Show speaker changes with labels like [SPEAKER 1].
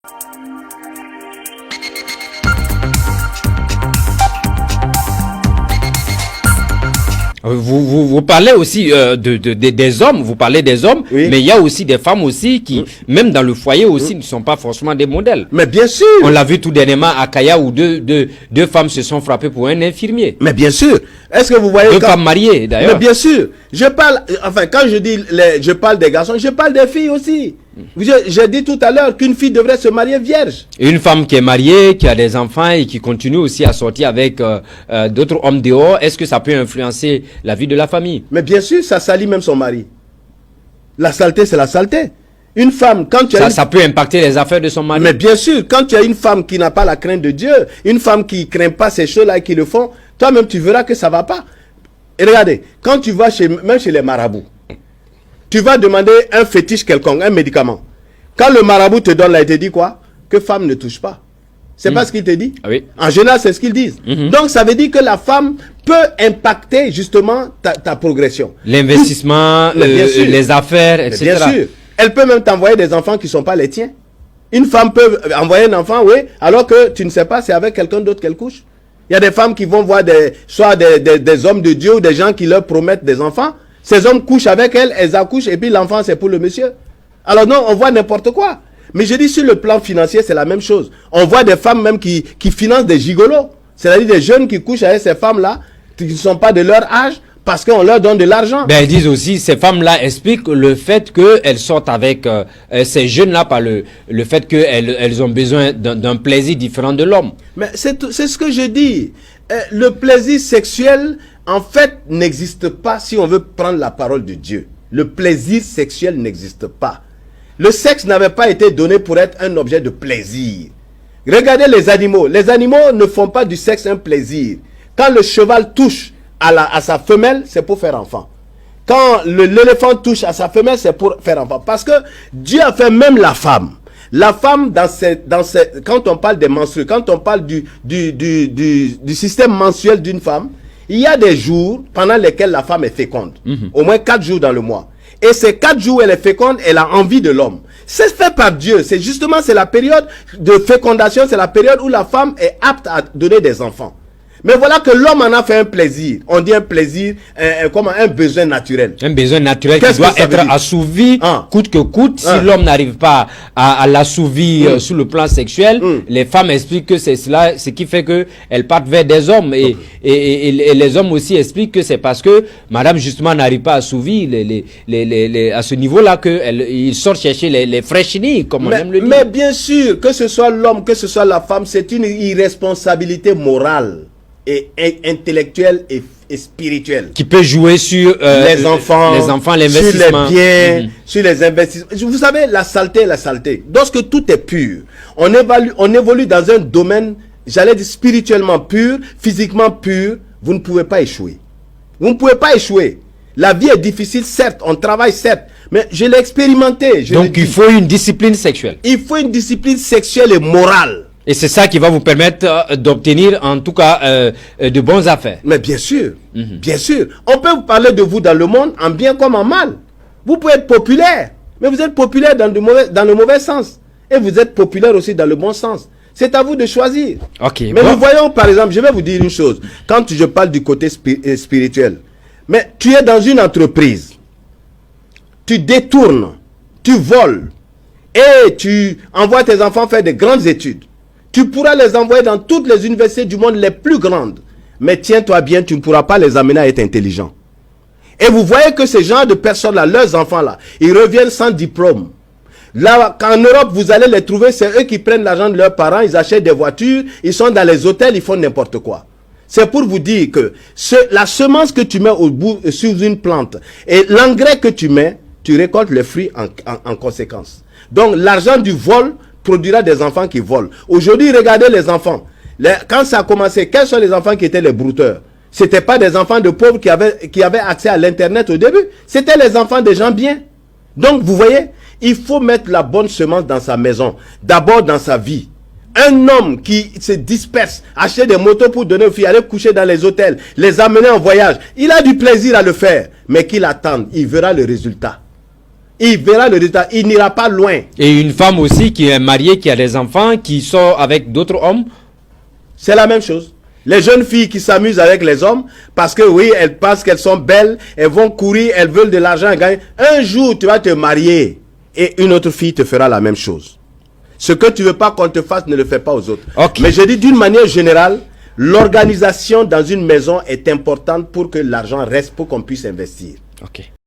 [SPEAKER 1] Vous parlez aussi des hommes, vous parlez des hommes, oui. Mais il y a aussi des femmes aussi qui, même dans le foyer aussi, ne sont pas forcément des modèles.
[SPEAKER 2] Mais bien sûr.
[SPEAKER 1] On l'a vu tout dernièrement à Kaya où deux femmes se sont frappées pour un infirmier.
[SPEAKER 2] Mais bien sûr. Est-ce que vous voyez
[SPEAKER 1] deux femmes mariées d'ailleurs.
[SPEAKER 2] Mais bien sûr. Je parle, enfin quand je dis je parle des garçons, je parle des filles aussi. J'ai dit tout à l'heure qu'une fille devrait se marier vierge.
[SPEAKER 1] Une femme qui est mariée, qui a des enfants et qui continue aussi à sortir avec d'autres hommes dehors, est-ce que ça peut influencer la vie de la famille?
[SPEAKER 2] Mais bien sûr, ça salit même son mari. La saleté, c'est la saleté. Une femme, quand tu as
[SPEAKER 1] ça peut impacter les affaires de son mari.
[SPEAKER 2] Mais bien sûr, quand tu as une femme qui n'a pas la crainte de Dieu, une femme qui ne craint pas ces choses-là et qui le font, toi-même tu verras que ça ne va pas. Et regardez, quand tu vas même chez les marabouts, tu vas demander un fétiche quelconque, un médicament. Quand le marabout te donne là, il te dit quoi? Que femme ne touche pas. C'est pas ce qu'il te dit?
[SPEAKER 1] Ah oui.
[SPEAKER 2] En général, c'est ce qu'ils disent. Donc, ça veut dire que la femme peut impacter justement ta progression.
[SPEAKER 1] L'investissement, les affaires, etc.
[SPEAKER 2] Bien sûr. Elle peut même t'envoyer des enfants qui ne sont pas les tiens. Une femme peut envoyer un enfant, oui, alors que tu ne sais pas, c'est avec quelqu'un d'autre qu'elle couche. Il y a des femmes qui vont voir soit des hommes de Dieu ou des gens qui leur promettent des enfants. Ces hommes couchent avec elles, elles accouchent et puis l'enfant c'est pour le monsieur. Alors non, on voit n'importe quoi. Mais je dis sur le plan financier, c'est la même chose. On voit des femmes même qui financent des gigolos. C'est-à-dire des jeunes qui couchent avec ces femmes-là, qui ne sont pas de leur âge, parce qu'on leur donne de l'argent.
[SPEAKER 1] Ben, elles disent aussi, ces femmes-là expliquent le fait qu'elles sortent avec ces jeunes-là par le fait qu'elles ont besoin d'un plaisir différent de l'homme.
[SPEAKER 2] Mais c'est ce que je dis. Le plaisir sexuel, en fait, n'existe pas si on veut prendre la parole de Dieu. Le plaisir sexuel n'existe pas. Le sexe n'avait pas été donné pour être un objet de plaisir. Regardez les animaux. Les animaux ne font pas du sexe un plaisir. Quand le cheval touche à sa femelle, c'est pour faire enfant. Quand l'éléphant touche à sa femelle, c'est pour faire enfant. Parce que Dieu a fait même la femme. La femme, quand on parle des menstrues, quand on parle du système mensuel d'une femme, il y a des jours pendant lesquels la femme est féconde. Au moins 4 jours dans le mois. Et ces 4 jours où elle est féconde, elle a envie de l'homme. C'est fait par Dieu. C'est justement, c'est la période de fécondation, c'est la période où la femme est apte à donner des enfants. Mais voilà que l'homme en a fait un plaisir. On dit un plaisir, comme un besoin naturel.
[SPEAKER 1] Un besoin naturel qui doit être assouvi, coûte que coûte. Si l'homme n'arrive pas à l'assouvir sur le plan sexuel, les femmes expliquent que c'est cela, ce qui fait qu'elles partent vers des hommes. Et les hommes aussi expliquent que c'est parce que madame justement n'arrive pas à assouvir à ce niveau-là qu'ils sortent chercher les fraîchenis, comme on aime le dire.
[SPEAKER 2] Mais bien sûr, que ce soit l'homme, que ce soit la femme, c'est une irresponsabilité morale et intellectuelle et spirituelle.
[SPEAKER 1] Qui peut jouer sur
[SPEAKER 2] les enfants,
[SPEAKER 1] l'investissement.
[SPEAKER 2] Sur les biens, sur les investissements. Vous savez, la saleté est la saleté. Lorsque tout est pur, on évolue dans un domaine, j'allais dire spirituellement pur, physiquement pur, vous ne pouvez pas échouer. Vous ne pouvez pas échouer. La vie est difficile, certes, on travaille, certes, mais je l'ai expérimenté.
[SPEAKER 1] Donc il faut une discipline sexuelle.
[SPEAKER 2] Il faut une discipline sexuelle et morale.
[SPEAKER 1] Et c'est ça qui va vous permettre d'obtenir, en tout cas, de bonnes affaires.
[SPEAKER 2] Mais bien sûr, bien sûr. On peut vous parler de vous dans le monde, en bien comme en mal. Vous pouvez être populaire, mais vous êtes populaire dans le mauvais sens. Et vous êtes populaire aussi dans le bon sens. C'est à vous de choisir.
[SPEAKER 1] Okay,
[SPEAKER 2] mais nous voyons, par exemple, je vais vous dire une chose. Quand je parle du côté spirituel, mais tu es dans une entreprise, tu détournes, tu voles, et tu envoies tes enfants faire de grandes études. Tu pourras les envoyer dans toutes les universités du monde les plus grandes. Mais tiens-toi bien, tu ne pourras pas les amener à être intelligents. Et vous voyez que ces gens de personnes-là, leurs enfants-là, ils reviennent sans diplôme. Là, en Europe, vous allez les trouver, c'est eux qui prennent l'argent de leurs parents, ils achètent des voitures, ils sont dans les hôtels, ils font n'importe quoi. C'est pour vous dire que la semence que tu mets sur une plante et l'engrais que tu mets, tu récoltes les fruits en conséquence. Donc, l'argent du vol produira des enfants qui volent. Aujourd'hui, regardez les enfants. Quand ça a commencé, quels sont les enfants qui étaient les brouteurs? Ce n'étaient pas des enfants de pauvres qui avaient accès à l'Internet au début. C'était les enfants des gens bien. Donc, vous voyez, il faut mettre la bonne semence dans sa maison. D'abord dans sa vie. Un homme qui se disperse, acheter des motos pour donner aux filles, aller coucher dans les hôtels, les amener en voyage. Il a du plaisir à le faire. Mais qu'il attende, il verra le résultat. il verra le résultat, il n'ira pas loin.
[SPEAKER 1] Et une femme aussi qui est mariée, qui a des enfants, qui sort avec d'autres hommes,
[SPEAKER 2] c'est la même chose. Les jeunes filles qui s'amusent avec les hommes, parce que oui, elles pensent qu'elles sont belles, elles vont courir, elles veulent de l'argent, gagner. Un jour, tu vas te marier et une autre fille te fera la même chose. Ce que tu veux pas qu'on te fasse, ne le fais pas aux autres.
[SPEAKER 1] Okay.
[SPEAKER 2] Mais je dis d'une manière générale, l'organisation dans une maison est importante pour que l'argent reste, pour qu'on puisse investir.
[SPEAKER 1] Okay.